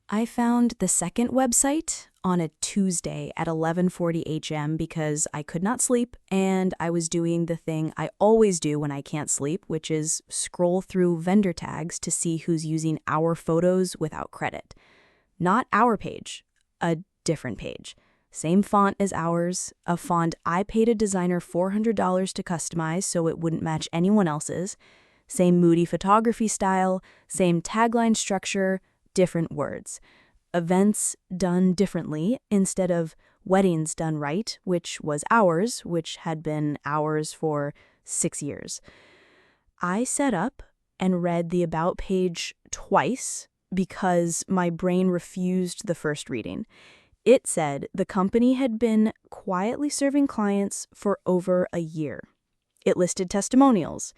I found the second website on a Tuesday at 11:40 a.m. because I could not sleep and I was doing the thing I always do when I can't sleep, which is scroll through vendor tags to see who's using our photos without credit. Not our page, a different page. Same font as ours, a font I paid a designer $400 to customize so it wouldn't match anyone else's. Same moody photography style, same tagline structure, different words. Events done differently instead of weddings done right, which was ours, which had been ours for 6 years. I set up and read the About page twice because my brain refused the first reading. It said the company had been quietly serving clients for over a year. It listed testimonials.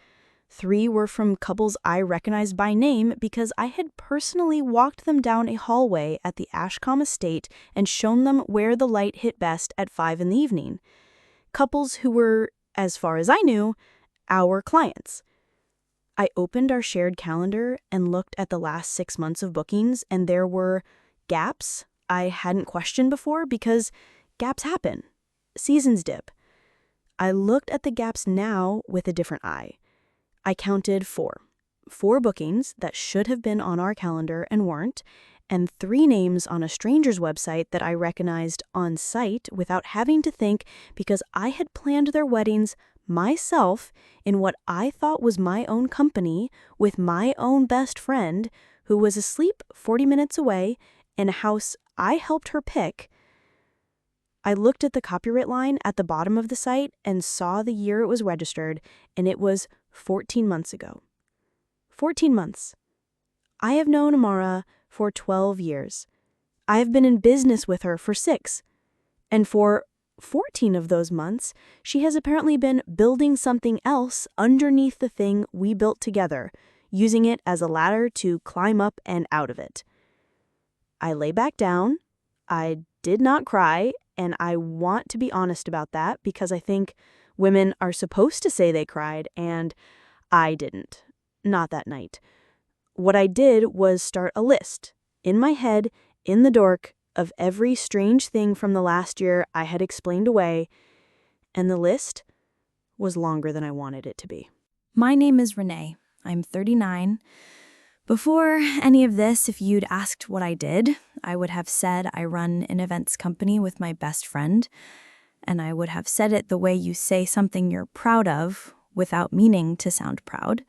3 were from couples I recognized by name because I had personally walked them down a hallway at the Ashcombe estate and shown them where the light hit best at 5 in the evening. Couples who were, as far as I knew, our clients. I opened our shared calendar and looked at the last 6 months of bookings, and there were gaps I hadn't questioned before because gaps happen. Seasons dip. I looked at the gaps now with a different eye. I counted 4. 4 bookings that should have been on our calendar and weren't, and 3 names on a stranger's website that I recognized on site without having to think because I had planned their weddings myself in what I thought was my own company with my own best friend who was asleep 40 minutes away in a house I helped her pick. I looked at the copyright line at the bottom of the site and saw the year it was registered, and it was 14 months ago. 14 months. I have known Amara for 12 years. I have been in business with her for 6. And for 14 of those months, she has apparently been building something else underneath the thing we built together, using it as a ladder to climb up and out of it. I lay back down. I did not cry, and I want to be honest about that because I think women are supposed to say they cried, and I didn't. Not that night. What I did was start a list, in my head, in the dark, of every strange thing from the last year I had explained away, and the list was longer than I wanted it to be. My name is Renee. I'm 39. Before any of this, if you'd asked what I did, I would have said I run an events company with my best friend, and I would have said it the way you say something you're proud of without meaning to sound proud.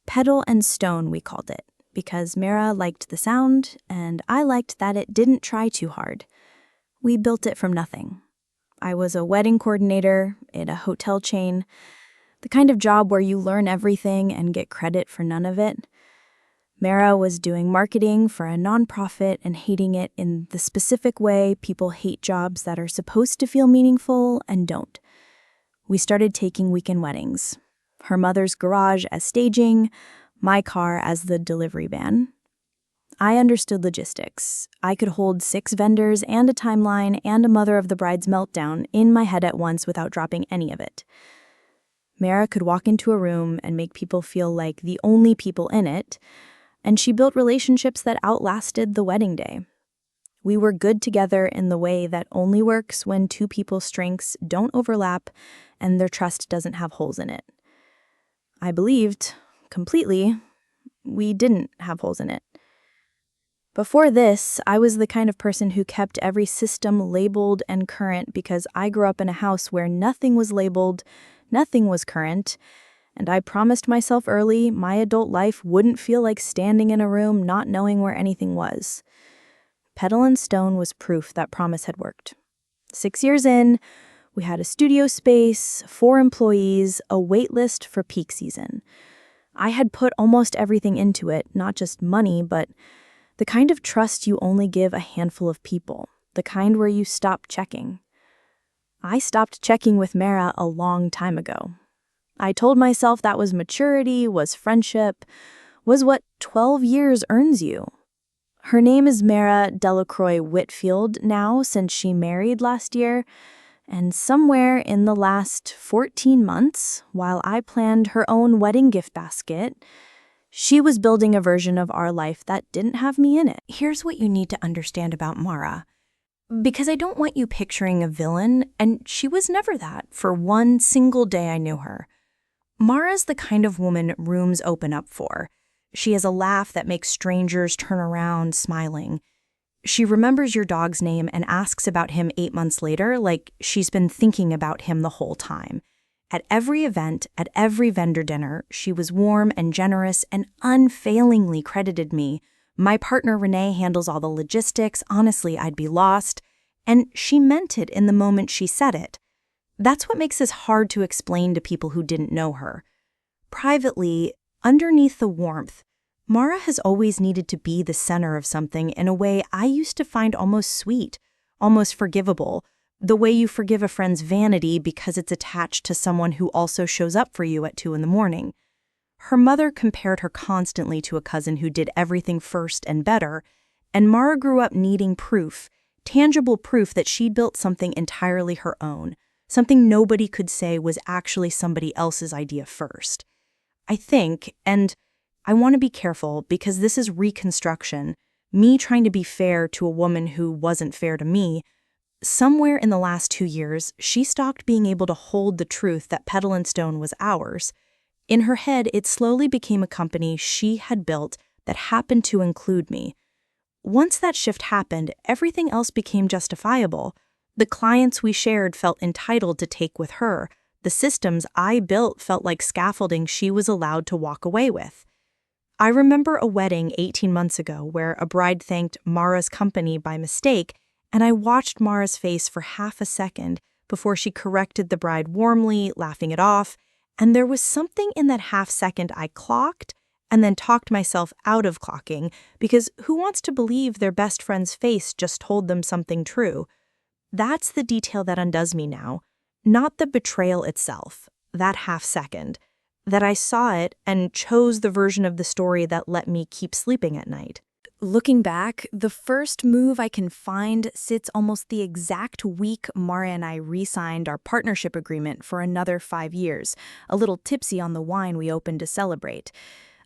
Pedal and stone, we called it, because Mara liked the sound, and I liked that it didn't try too hard. We built it from nothing. I was a wedding coordinator at a hotel chain, the kind of job where you learn everything and get credit for none of it. Mara was doing marketing for a nonprofit and hating it in the specific way people hate jobs that are supposed to feel meaningful and don't. We started taking weekend weddings. Her mother's garage as staging, my car as the delivery van. I understood logistics. I could hold 6 vendors and a timeline and a mother of the bride's meltdown in my head at once without dropping any of it. Mara could walk into a room and make people feel like the only people in it, and she built relationships that outlasted the wedding day. We were good together in the way that only works when 2 people's strengths don't overlap and their trust doesn't have holes in it. I believed, completely, we didn't have holes in it. Before this, I was the kind of person who kept every system labeled and current because I grew up in a house where nothing was labeled, nothing was current, and I promised myself early my adult life wouldn't feel like standing in a room not knowing where anything was. Pedal and stone was proof that promise had worked. 6 years in, we had a studio space, 4 employees, a wait list for peak season. I had put almost everything into it, not just money, but the kind of trust you only give a handful of people, the kind where you stop checking. I stopped checking with Mara a long time ago. I told myself that was maturity, was friendship, was what 12 years earns you. Her name is Mara Delacroix Whitfield now since she married last year, and somewhere in the last 14 months, while I planned her own wedding gift basket, She was building a version of our life that didn't have me in it. Here's what you need to understand about Mara. Because I don't want you picturing a villain, and she was never that for one single day I knew her. Mara's the kind of woman rooms open up for. She has a laugh that makes strangers turn around smiling. She remembers your dog's name and asks about him 8 months later like she's been thinking about him the whole time. At every event, at every vendor dinner, she was warm and generous and unfailingly credited me. My partner Renee handles all the logistics. Honestly, I'd be lost. And she meant it in the moment she said it. That's what makes this hard to explain to people who didn't know her. Privately, underneath the warmth, Mara has always needed to be the center of something in a way I used to find almost sweet, almost forgivable, the way you forgive a friend's vanity because it's attached to someone who also shows up for you at 2 a.m. Her mother compared her constantly to a cousin who did everything first and better, and Mara grew up needing proof, tangible proof that she'd built something entirely her own, something nobody could say was actually somebody else's idea first. I think, and I want to be careful because this is reconstruction, me trying to be fair to a woman who wasn't fair to me. Somewhere in the last 2 years, she stopped being able to hold the truth that Petal and Stone was ours. In her head, it slowly became a company she had built that happened to include me. Once that shift happened, everything else became justifiable. The clients we shared felt entitled to take with her. The systems I built felt like scaffolding she was allowed to walk away with. I remember a wedding 18 months ago where a bride thanked Mara's company by mistake, and I watched Mara's face for half a second before she corrected the bride warmly, laughing it off, and there was something in that half second I clocked and then talked myself out of clocking because who wants to believe their best friend's face just told them something true? That's the detail that undoes me now, not the betrayal itself, that half second. That I saw it and chose the version of the story that let me keep sleeping at night. Looking back, the first move I can find sits almost the exact week Mara and I re-signed our partnership agreement for another 5 years, a little tipsy on the wine we opened to celebrate.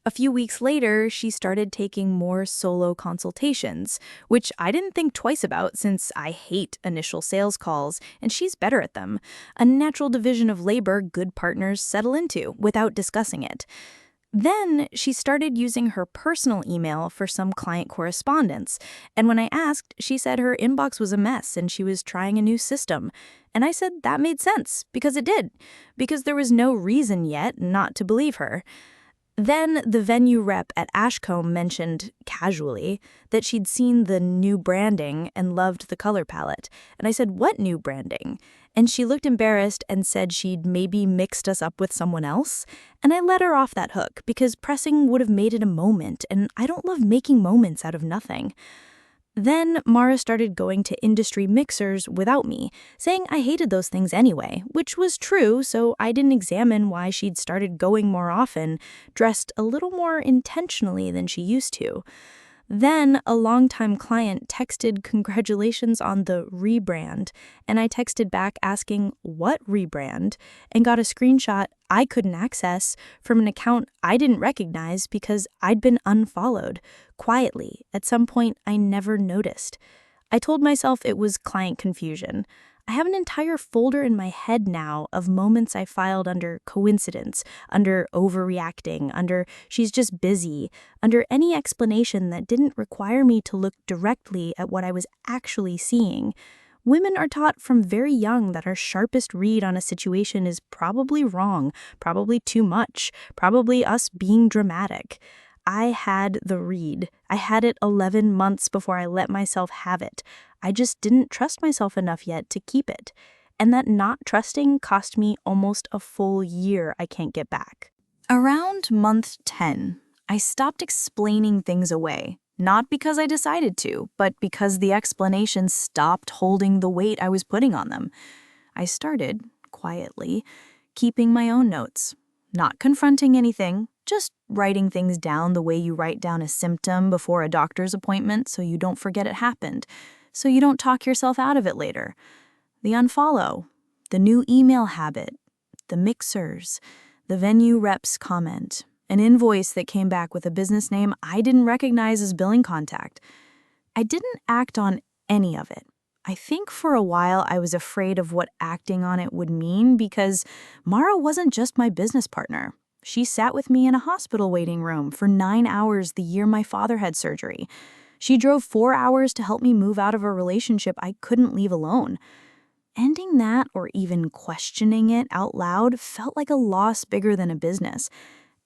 A few weeks later, she started taking more solo consultations, which I didn't think twice about since I hate initial sales calls, and she's better at them. A natural division of labor good partners settle into without discussing it. Then she started using her personal email for some client correspondence, and when I asked, she said her inbox was a mess and she was trying a new system. And I said that made sense, because it did, because there was no reason yet not to believe her. Then the venue rep at Ashcombe mentioned, casually, that she'd seen the new branding and loved the color palette. And I said, "What new branding?" And she looked embarrassed and said she'd maybe mixed us up with someone else. And I let her off that hook because pressing would have made it a moment, and I don't love making moments out of nothing. Then Mara started going to industry mixers without me, saying I hated those things anyway, which was true, so I didn't examine why she'd started going more often, dressed a little more intentionally than she used to. Then a longtime client texted congratulations on the rebrand, and I texted back asking what rebrand, and got a screenshot I couldn't access from an account I didn't recognize because I'd been unfollowed, quietly, at some point I never noticed. I told myself it was client confusion. I have an entire folder in my head now of moments I filed under coincidence, under overreacting, under she's just busy, under any explanation that didn't require me to look directly at what I was actually seeing. Women are taught from very young that our sharpest read on a situation is probably wrong, probably too much, probably us being dramatic. I had the read. I had it 11 months before I let myself have it. I just didn't trust myself enough yet to keep it. And that not trusting cost me almost a full year I can't get back. Around month 10, I stopped explaining things away. Not because I decided to, but because the explanations stopped holding the weight I was putting on them. I started, quietly, keeping my own notes. Not confronting anything, just writing things down the way you write down a symptom before a doctor's appointment so you don't forget it happened, so you don't talk yourself out of it later. The unfollow, the new email habit, the mixers, the venue rep's comment, an invoice that came back with a business name I didn't recognize as billing contact. I didn't act on any of it. I think for a while I was afraid of what acting on it would mean because Mara wasn't just my business partner. She sat with me in a hospital waiting room for 9 hours the year my father had surgery. She drove 4 hours to help me move out of a relationship I couldn't leave alone. Ending that or even questioning it out loud felt like a loss bigger than a business.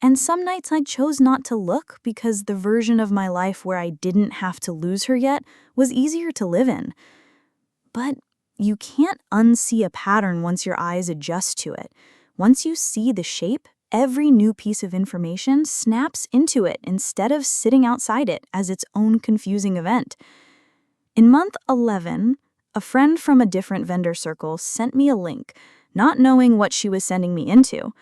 And some nights I chose not to look because the version of my life where I didn't have to lose her yet was easier to live in. But you can't unsee a pattern once your eyes adjust to it. Once you see the shape, every new piece of information snaps into it instead of sitting outside it as its own confusing event. In month 11, a friend from a different vendor circle sent me a link, not knowing what she was sending me into.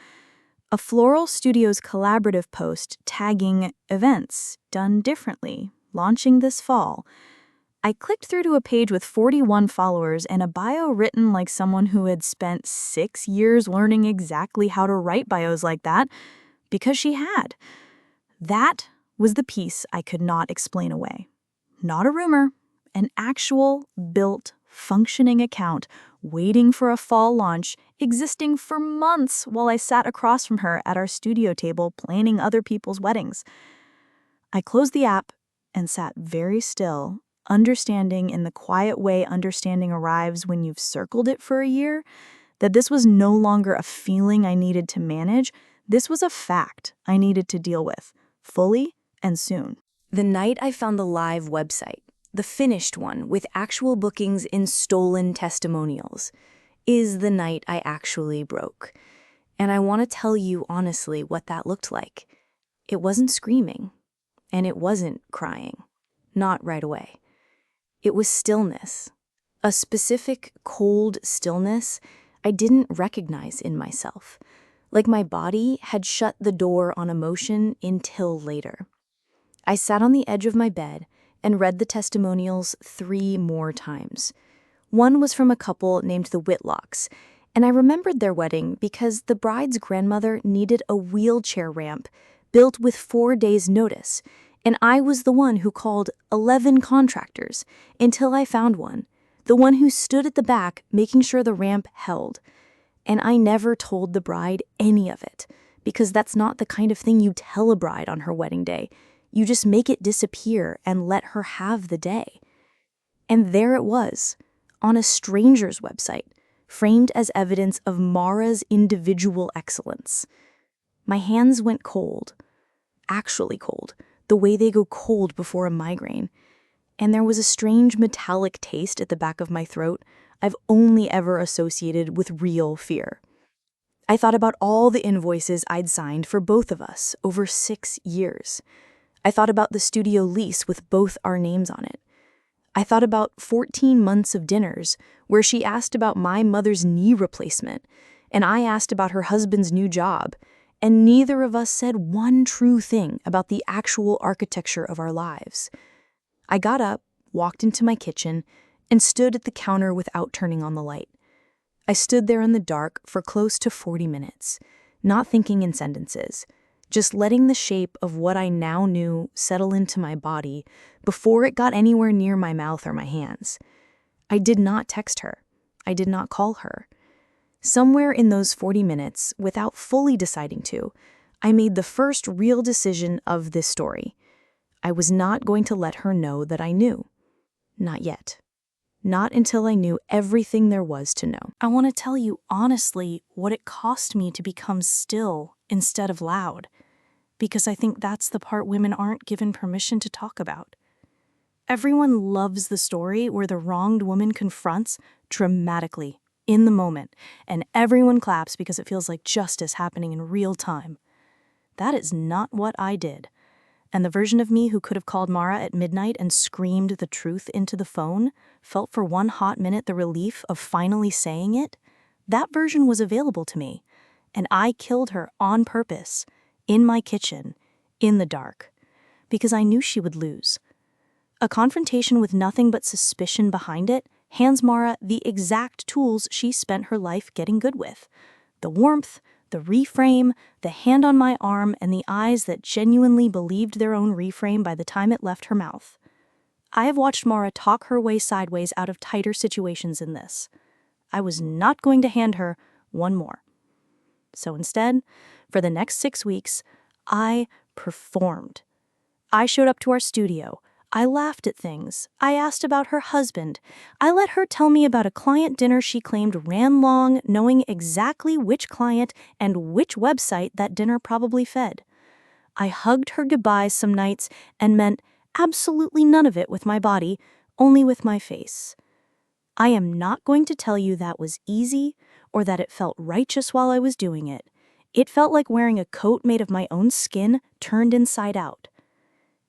A Floral Studios collaborative post tagging events done differently, launching this fall. I clicked through to a page with 41 followers and a bio written like someone who had spent 6 years learning exactly how to write bios like that, because she had. That was the piece I could not explain away. Not a rumor, an actual, built, functioning account waiting for a fall launch, existing for months while I sat across from her at our studio table planning other people's weddings. I closed the app and sat very still, understanding in the quiet way understanding arrives when you've circled it for a year, that this was no longer a feeling I needed to manage. This was a fact I needed to deal with, fully and soon. The night I found the live website, the finished one with actual bookings in stolen testimonials, is the night I actually broke. And I want to tell you honestly what that looked like. It wasn't screaming, and it wasn't crying. Not right away. It was stillness. A specific, cold stillness I didn't recognize in myself. Like my body had shut the door on emotion until later. I sat on the edge of my bed and read the testimonials 3 more times. One was from a couple named the Whitlocks, and I remembered their wedding because the bride's grandmother needed a wheelchair ramp built with 4 days' notice, and I was the one who called 11 contractors until I found one, the one who stood at the back making sure the ramp held. And I never told the bride any of it, because that's not the kind of thing you tell a bride on her wedding day. You just make it disappear and let her have the day. And there it was, on a stranger's website, framed as evidence of Mara's individual excellence. My hands went cold, actually cold, the way they go cold before a migraine. And there was a strange metallic taste at the back of my throat I've only ever associated with real fear. I thought about all the invoices I'd signed for both of us over 6 years. I thought about the studio lease with both our names on it. I thought about 14 months of dinners where she asked about my mother's knee replacement, and I asked about her husband's new job, and neither of us said one true thing about the actual architecture of our lives. I got up, walked into my kitchen, and stood at the counter without turning on the light. I stood there in the dark for close to 40 minutes, not thinking in sentences, just letting the shape of what I now knew settle into my body before it got anywhere near my mouth or my hands. I did not text her. I did not call her. Somewhere in those 40 minutes, without fully deciding to, I made the first real decision of this story. I was not going to let her know that I knew. Not yet. Not until I knew everything there was to know. I want to tell you honestly what it cost me to become still instead of loud, because I think that's the part women aren't given permission to talk about. Everyone loves the story where the wronged woman confronts dramatically, in the moment, and everyone claps because it feels like justice happening in real time. That is not what I did. And the version of me who could have called Mara at midnight and screamed the truth into the phone felt for one hot minute the relief of finally saying it. That version was available to me, and I killed her on purpose, in my kitchen, in the dark, because I knew she would lose. A confrontation with nothing but suspicion behind it hands Mara the exact tools she spent her life getting good with: the warmth, The reframe, the hand on my arm, and the eyes that genuinely believed their own reframe by the time it left her mouth. I have watched Mara talk her way sideways out of tighter situations in this. I was not going to hand her one more. So instead, for the next 6 weeks, I performed. I showed up to our studio. I laughed at things. I asked about her husband. I let her tell me about a client dinner she claimed ran long, knowing exactly which client and which website that dinner probably fed. I hugged her goodbyes some nights and meant absolutely none of it with my body, only with my face. I am not going to tell you that was easy or that it felt righteous while I was doing it. It felt like wearing a coat made of my own skin turned inside out.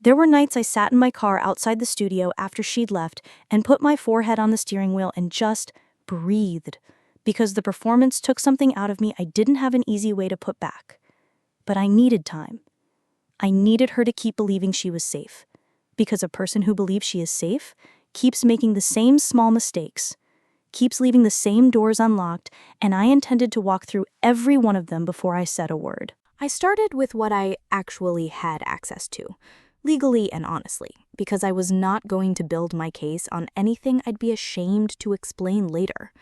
There were nights I sat in my car outside the studio after she'd left and put my forehead on the steering wheel and just breathed, because the performance took something out of me I didn't have an easy way to put back. But I needed time. I needed her to keep believing she was safe, because a person who believes she is safe keeps making the same small mistakes, keeps leaving the same doors unlocked, and I intended to walk through every one of them before I said a word. I started with what I actually had access to, legally and honestly, because I was not going to build my case on anything I'd be ashamed to explain later.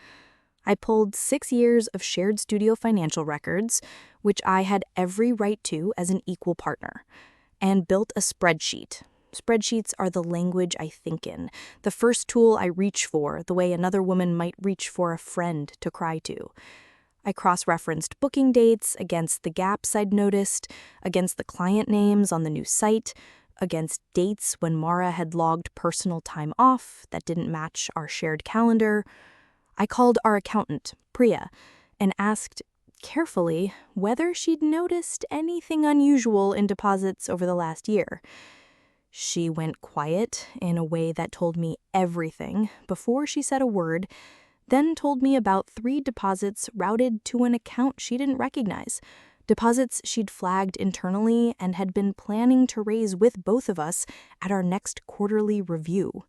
I pulled 6 years of shared studio financial records, which I had every right to as an equal partner, and built a spreadsheet. Spreadsheets are the language I think in, the first tool I reach for, the way another woman might reach for a friend to cry to. I cross-referenced booking dates against the gaps I'd noticed, against the client names on the new site, against dates when Mara had logged personal time off that didn't match our shared calendar. I called our accountant, Priya, and asked carefully whether she'd noticed anything unusual in deposits over the last year. She went quiet in a way that told me everything before she said a word, then told me about 3 deposits routed to an account she didn't recognize, deposits she'd flagged internally and had been planning to raise with both of us at our next quarterly review.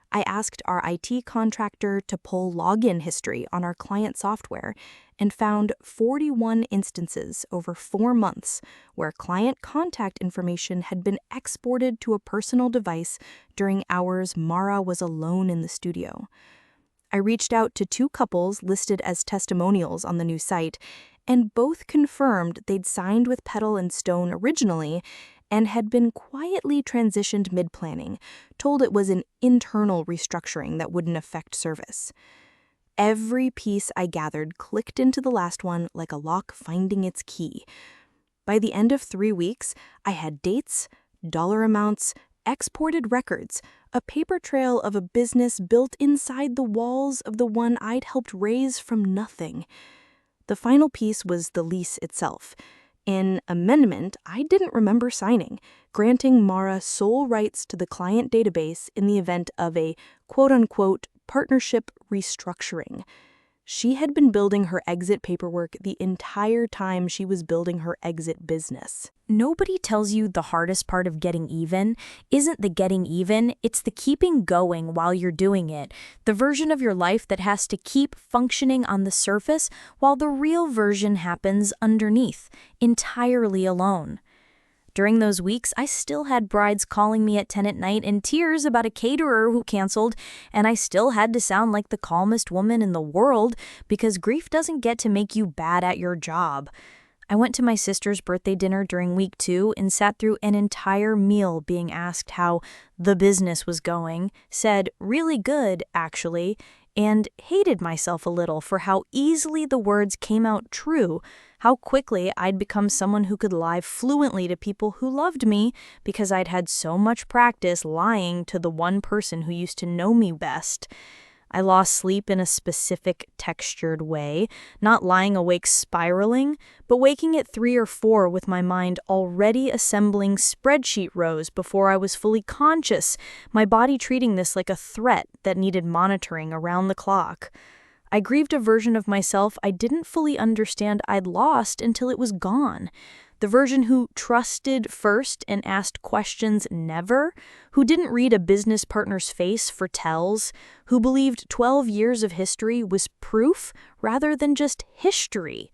I asked our IT contractor to pull login history on our client software and found 41 instances over 4 months where client contact information had been exported to a personal device during hours Mara was alone in the studio. I reached out to 2 couples listed as testimonials on the new site, and both confirmed they'd signed with Petal & Stone originally and had been quietly transitioned mid-planning, told it was an internal restructuring that wouldn't affect service. Every piece I gathered clicked into the last one like a lock finding its key. By the end of 3 weeks, I had dates, dollar amounts, exported records, a paper trail of a business built inside the walls of the one I'd helped raise from nothing. The final piece was the lease itself, an amendment I didn't remember signing, granting Mara sole rights to the client database in the event of a quote-unquote partnership restructuring. She had been building her exit paperwork the entire time she was building her exit business. Nobody tells you the hardest part of getting even isn't the getting even, it's the keeping going while you're doing it, the version of your life that has to keep functioning on the surface while the real version happens underneath, entirely alone. During those weeks, I still had brides calling me at 10 at night in tears about a caterer who canceled, and I still had to sound like the calmest woman in the world because grief doesn't get to make you bad at your job. I went to my sister's birthday dinner during week 2 and sat through an entire meal being asked how the business was going, said really good, actually, and hated myself a little for how easily the words came out true, how quickly I'd become someone who could lie fluently to people who loved me because I'd had so much practice lying to the one person who used to know me best. I lost sleep in a specific textured way, not lying awake spiraling, but waking at 3 or 4 with my mind already assembling spreadsheet rows before I was fully conscious, my body treating this like a threat that needed monitoring around the clock. I grieved a version of myself I didn't fully understand I'd lost until it was gone. The version who trusted first and asked questions never, who didn't read a business partner's face for tells, who believed 12 years of history was proof rather than just history.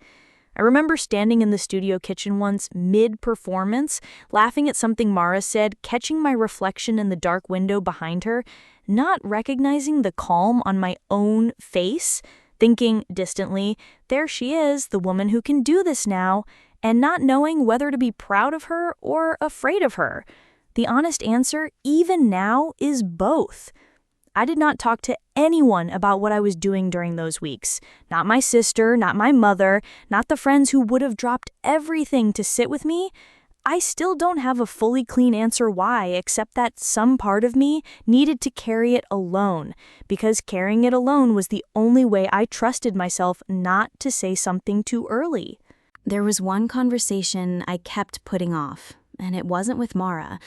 I remember standing in the studio kitchen once, mid-performance, laughing at something Mara said, catching my reflection in the dark window behind her, not recognizing the calm on my own face, thinking distantly, there she is, the woman who can do this now, and not knowing whether to be proud of her or afraid of her. The honest answer, even now, is both. I did not talk to anyone about what I was doing during those weeks. Not my sister, not my mother, not the friends who would have dropped everything to sit with me. I still don't have a fully clean answer why, except that some part of me needed to carry it alone, because carrying it alone was the only way I trusted myself not to say something too early. There was one conversation I kept putting off, and it wasn't with Mara.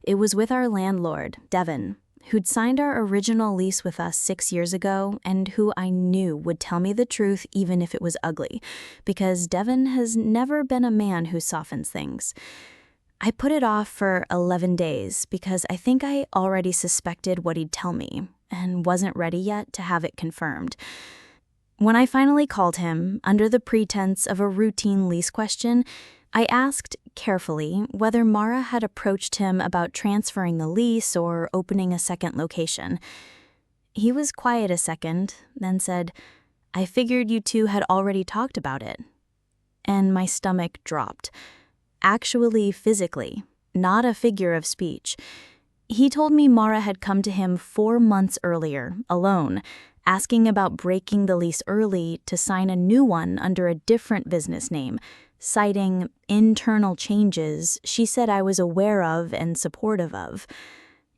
It was with our landlord, Devin, who'd signed our original lease with us 6 years ago and who I knew would tell me the truth even if it was ugly, because Devin has never been a man who softens things. I put it off for 11 days because I think I already suspected what he'd tell me and wasn't ready yet to have it confirmed. When I finally called him, under the pretense of a routine lease question, I asked carefully whether Mara had approached him about transferring the lease or opening a second location. He was quiet a second, then said, "I figured you two had already talked about it." And my stomach dropped. Actually, physically, not a figure of speech. He told me Mara had come to him 4 months earlier, alone, asking about breaking the lease early to sign a new one under a different business name, citing internal changes she said I was aware of and supportive of.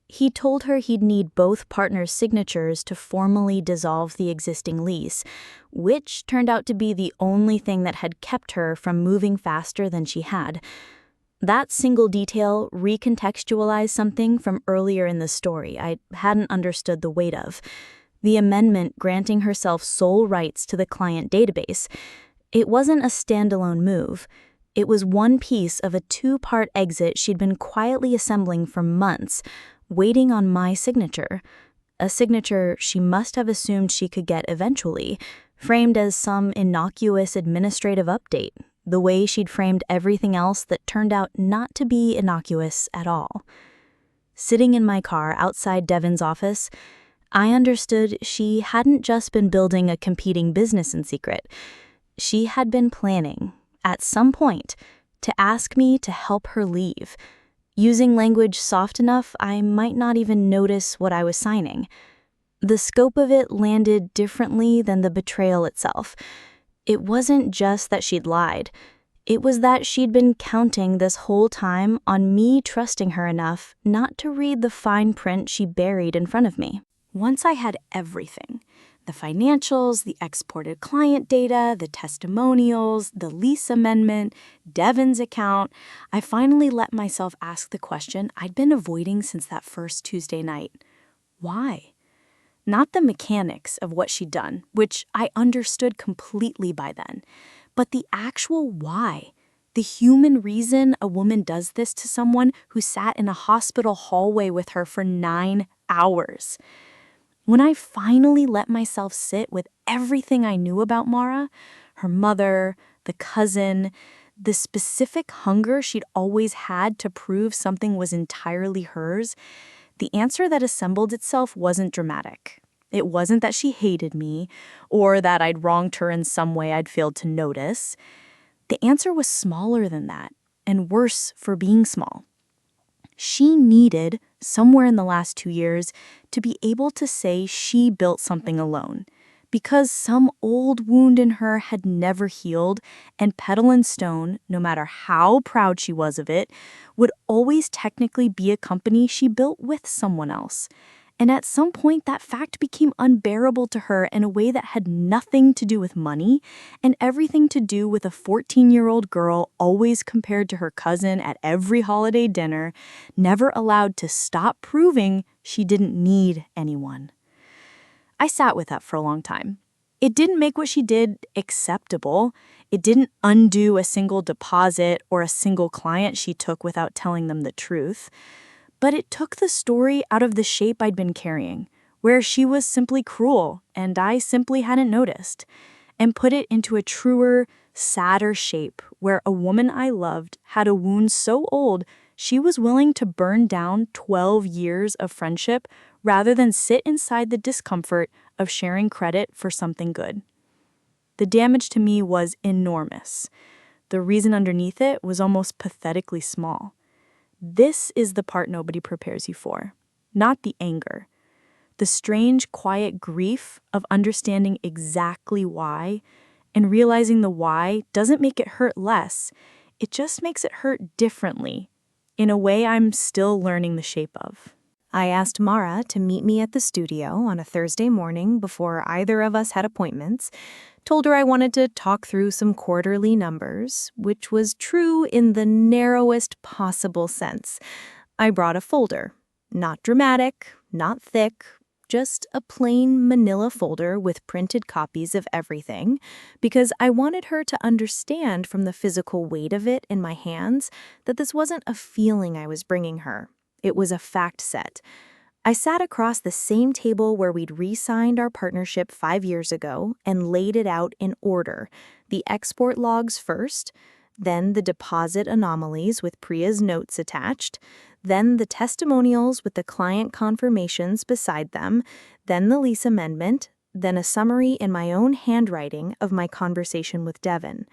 He told her he'd need both partners' signatures to formally dissolve the existing lease, which turned out to be the only thing that had kept her from moving faster than she had. That single detail recontextualized something from earlier in the story I hadn't understood the weight of. The amendment granting herself sole rights to the client database. It wasn't a standalone move. It was one piece of a 2-part exit she'd been quietly assembling for months, waiting on my signature. A signature she must have assumed she could get eventually, framed as some innocuous administrative update, the way she'd framed everything else that turned out not to be innocuous at all. Sitting in my car outside Devin's office, I understood she hadn't just been building a competing business in secret. She had been planning, at some point, to ask me to help her leave, using language soft enough I might not even notice what I was signing. The scope of it landed differently than the betrayal itself. It wasn't just that she'd lied. It was that she'd been counting this whole time on me trusting her enough not to read the fine print she buried in front of me. Once I had everything, the financials, the exported client data, the testimonials, the lease amendment, Devin's account, I finally let myself ask the question I'd been avoiding since that first Tuesday night. Why? Not the mechanics of what she'd done, which I understood completely by then, but the actual why. The human reason a woman does this to someone who sat in a hospital hallway with her for 9 hours. When I finally let myself sit with everything I knew about Mara, her mother, the cousin, the specific hunger she'd always had to prove something was entirely hers, the answer that assembled itself wasn't dramatic. It wasn't that she hated me or that I'd wronged her in some way I'd failed to notice. The answer was smaller than that, and worse for being small. She needed, somewhere in the last 2 years, to be able to say she built something alone, because some old wound in her had never healed, and Petal and Stone, no matter how proud she was of it, would always technically be a company she built with someone else. And at some point, that fact became unbearable to her in a way that had nothing to do with money and everything to do with a 14-year-old girl always compared to her cousin at every holiday dinner, never allowed to stop proving she didn't need anyone. I sat with that for a long time. It didn't make what she did acceptable. It didn't undo a single deposit or a single client she took without telling them the truth. But it took the story out of the shape I'd been carrying, where she was simply cruel and I simply hadn't noticed. and put it into a truer, sadder shape where a woman I loved had a wound so old she was willing to burn down 12 years of friendship rather than sit inside the discomfort of sharing credit for something good. The damage to me was enormous. The reason underneath it was almost pathetically small. This is the part nobody prepares you for, not the anger. The strange, quiet grief of understanding exactly why and realizing the why doesn't make it hurt less. It just makes it hurt differently, in a way I'm still learning the shape of. I asked Mara to meet me at the studio on a Thursday morning before either of us had appointments, told her I wanted to talk through some quarterly numbers, which was true in the narrowest possible sense. I brought a folder. Not dramatic, not thick, just a plain manila folder with printed copies of everything, because I wanted her to understand from the physical weight of it in my hands that this wasn't a feeling I was bringing her. It was a fact set. I sat across the same table where we'd re-signed our partnership 5 years ago and laid it out in order. The export logs first, then the deposit anomalies with Priya's notes attached, then the testimonials with the client confirmations beside them, then the lease amendment, then a summary in my own handwriting of my conversation with Devin.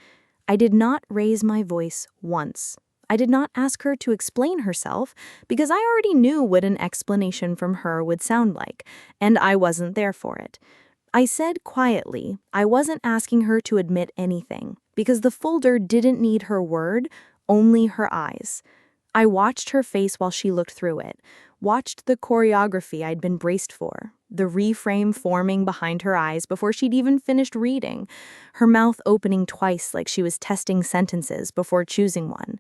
I did not raise my voice once. I did not ask her to explain herself because I already knew what an explanation from her would sound like, and I wasn't there for it. I said quietly I wasn't asking her to admit anything because the folder didn't need her word, only her eyes. I watched her face while she looked through it, watched the choreography I'd been braced for, the reframe forming behind her eyes before she'd even finished reading, her mouth opening twice like she was testing sentences before choosing one.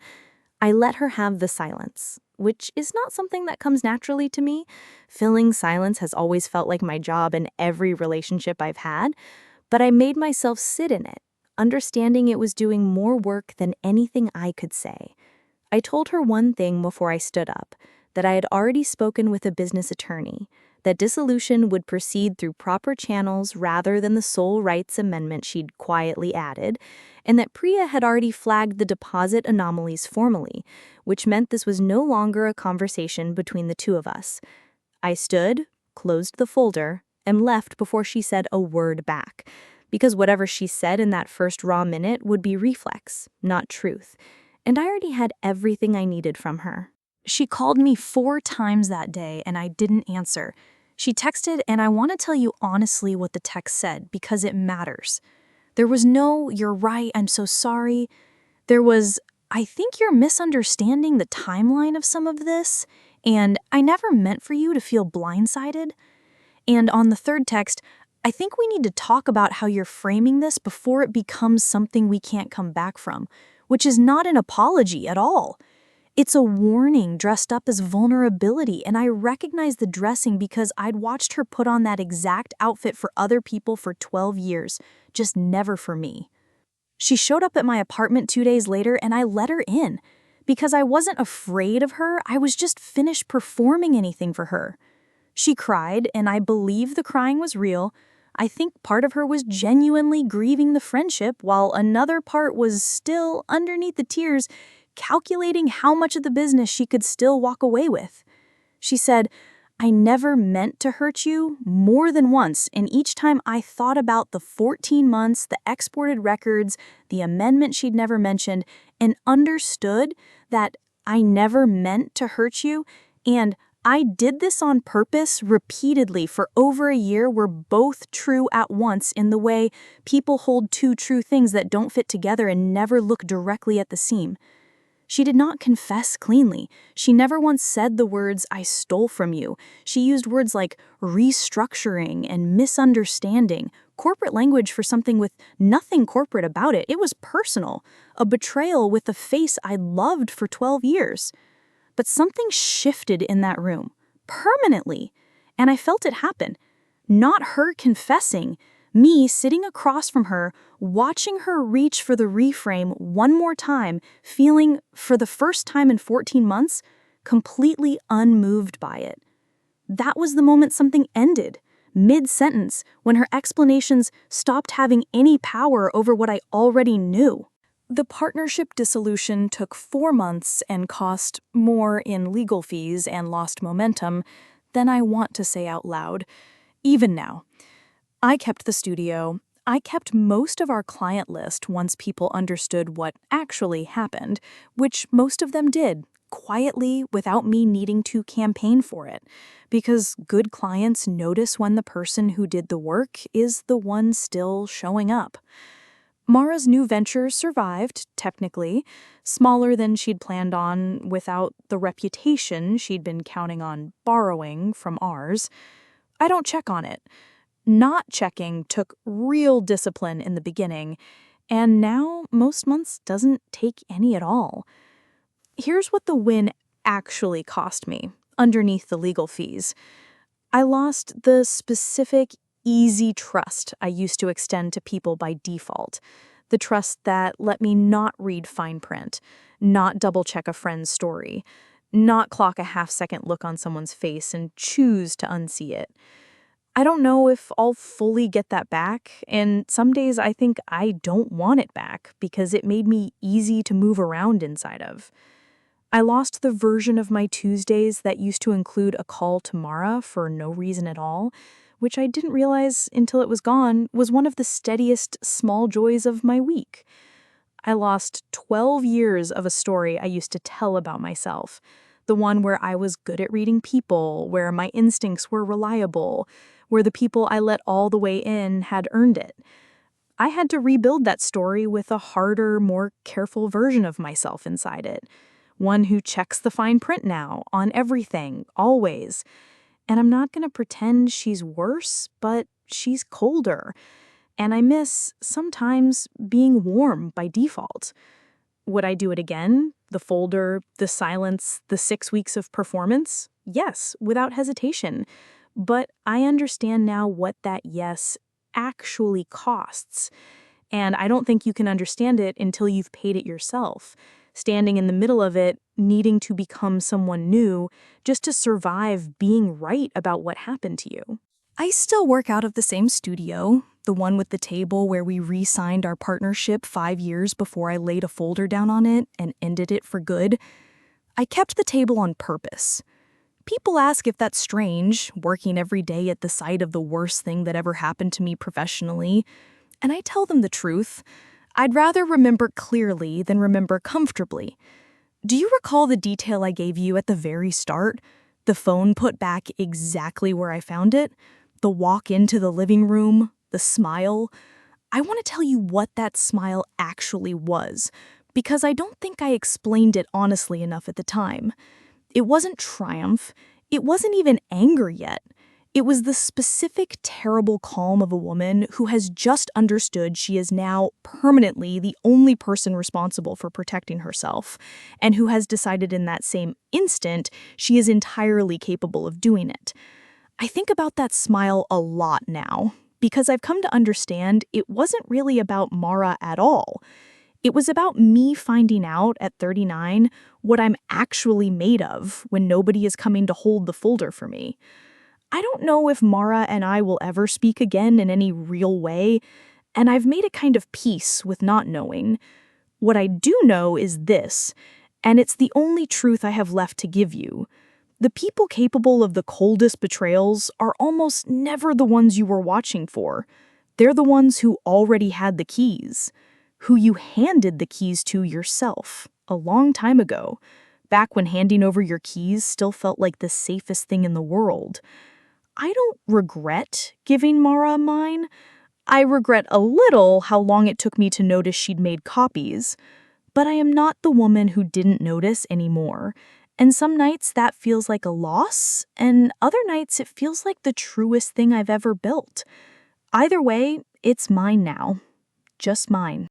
I let her have the silence, which is not something that comes naturally to me. Filling silence has always felt like my job in every relationship I've had, but I made myself sit in it, understanding it was doing more work than anything I could say. I told her one thing before I stood up, that I had already spoken with a business attorney, that dissolution would proceed through proper channels rather than the sole rights amendment she'd quietly added, and that Priya had already flagged the deposit anomalies formally, which meant this was no longer a conversation between the two of us. I stood, closed the folder, and left before she said a word back, because whatever she said in that first raw minute would be reflex, not truth, and I already had everything I needed from her. She called me 4 times that day and I didn't answer. She texted, and I want to tell you honestly what the text said because it matters. There was no, "You're right, I'm so sorry." There was, "I think you're misunderstanding the timeline of some of this, and I never meant for you to feel blindsided." And on the third text, "I think we need to talk about how you're framing this before it becomes something we can't come back from," which is not an apology at all. It's a warning dressed up as vulnerability, and I recognize the dressing because I'd watched her put on that exact outfit for other people for 12 years, just never for me. She showed up at my apartment 2 days later, and I let her in. Because I wasn't afraid of her, I was just finished performing anything for her. She cried, and I believe the crying was real. I think part of her was genuinely grieving the friendship, while another part was still, underneath the tears, calculating how much of the business she could still walk away with. She said, "I never meant to hurt you," more than once, and each time I thought about the 14 months, the exported records, the amendment she'd never mentioned, and understood that I never meant to hurt you, and I did this on purpose repeatedly for over a year were both true at once in the way people hold two true things that don't fit together and never look directly at the seam. She did not confess cleanly. She never once said the words, "I stole from you." She used words like restructuring and misunderstanding, corporate language for something with nothing corporate about it. It was personal, a betrayal with a face I'd loved for 12 years. But something shifted in that room, permanently, and I felt it happen. Not her confessing, me sitting across from her, watching her reach for the reframe one more time, feeling, for the first time in 14 months, completely unmoved by it. That was the moment something ended. mid-sentence, when her explanations stopped having any power over what I already knew. The partnership dissolution took 4 months and cost more in legal fees and lost momentum than I want to say out loud, even now. I kept the studio. I kept most of our client list once people understood what actually happened, which most of them did, quietly without me needing to campaign for it, because good clients notice when the person who did the work is the one still showing up. Mara's new venture survived, technically, smaller than she'd planned on without the reputation she'd been counting on borrowing from ours. I don't check on it. Not checking took real discipline in the beginning, and now most months doesn't take any at all. Here's what the win actually cost me, underneath the legal fees. I lost the specific, easy trust I used to extend to people by default. The trust that let me not read fine print, not double-check a friend's story, not clock a half-second look on someone's face and choose to unsee it. I don't know if I'll fully get that back, and some days I think I don't want it back because it made me easy to move around inside of. I lost the version of my Tuesdays that used to include a call to Mara for no reason at all, which I didn't realize until it was gone was one of the steadiest small joys of my week. I lost 12 years of a story I used to tell about myself, the one where I was good at reading people, where my instincts were reliable, where the people I let all the way in had earned it. I had to rebuild that story with a harder, more careful version of myself inside it. One who checks the fine print now, on everything, always. And I'm not going to pretend she's worse, but she's colder. And I miss, sometimes, being warm by default. Would I do it again? The folder, the silence, the 6 weeks of performance? Yes, without hesitation. But I understand now what that yes actually costs. And I don't think you can understand it until you've paid it yourself. Standing in the middle of it, needing to become someone new, just to survive being right about what happened to you. I still work out of the same studio, the one with the table where we re-signed our partnership 5 years before I laid a folder down on it and ended it for good. I kept the table on purpose. People ask if that's strange, working every day at the site of the worst thing that ever happened to me professionally, and I tell them the truth. I'd rather remember clearly than remember comfortably. Do you recall the detail I gave you at the very start? The phone put back exactly where I found it? The walk into the living room? The smile? I want to tell you what that smile actually was, because I don't think I explained it honestly enough at the time. It wasn't triumph. It wasn't even anger yet. It was the specific, terrible calm of a woman who has just understood she is now permanently the only person responsible for protecting herself, and who has decided in that same instant she is entirely capable of doing it. I think about that smile a lot now, because I've come to understand it wasn't really about Mara at all. It was about me finding out at 39 what I'm actually made of when nobody is coming to hold the folder for me. I don't know if Mara and I will ever speak again in any real way, and I've made a kind of peace with not knowing. What I do know is this, and it's the only truth I have left to give you. The people capable of the coldest betrayals are almost never the ones you were watching for. They're the ones who already had the keys, who you handed the keys to yourself a long time ago, back when handing over your keys still felt like the safest thing in the world. I don't regret giving Mara mine. I regret a little how long it took me to notice she'd made copies. But I am not the woman who didn't notice anymore. And some nights that feels like a loss, and other nights it feels like the truest thing I've ever built. Either way, it's mine now. Just mine.